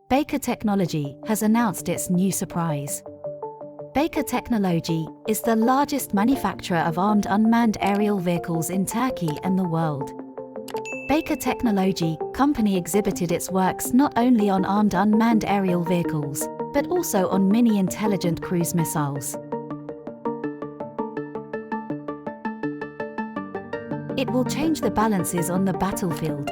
BAYKAR Technology has announced its new surprise. BAYKAR Technology is the largest manufacturer of armed unmanned aerial vehicles in Turkey and the world. BAYKAR Technology company exhibited its works not only on armed unmanned aerial vehicles, but also on mini intelligent cruise missiles. It will change the balances on the battlefield.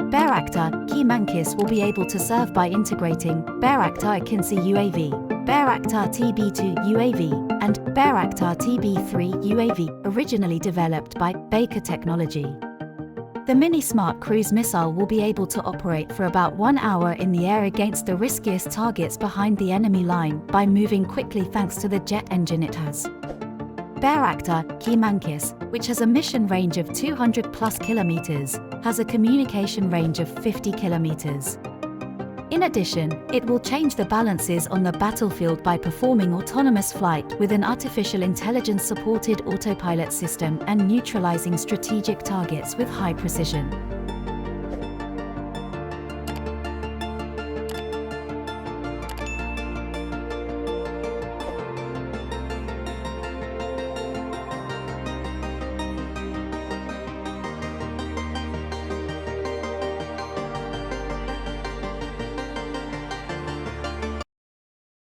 Bayraktar KEMANKEŞ will be able to serve by integrating Bayraktar AKINCI UAV, Bayraktar TB2 UAV, and Bayraktar TB3 UAV, originally developed by BAYKAR Technology. The mini-smart cruise missile will be able to operate for about 1 hour in the air against the riskiest targets behind the enemy line by moving quickly thanks to the jet engine it has. Bayraktar KEMANKEŞ, which has a mission range of 200+ kilometers, has a communication range of 50 kilometers. In addition, it will change the balances on the battlefield by performing autonomous flight with an artificial intelligence-supported autopilot system and neutralizing strategic targets with high precision.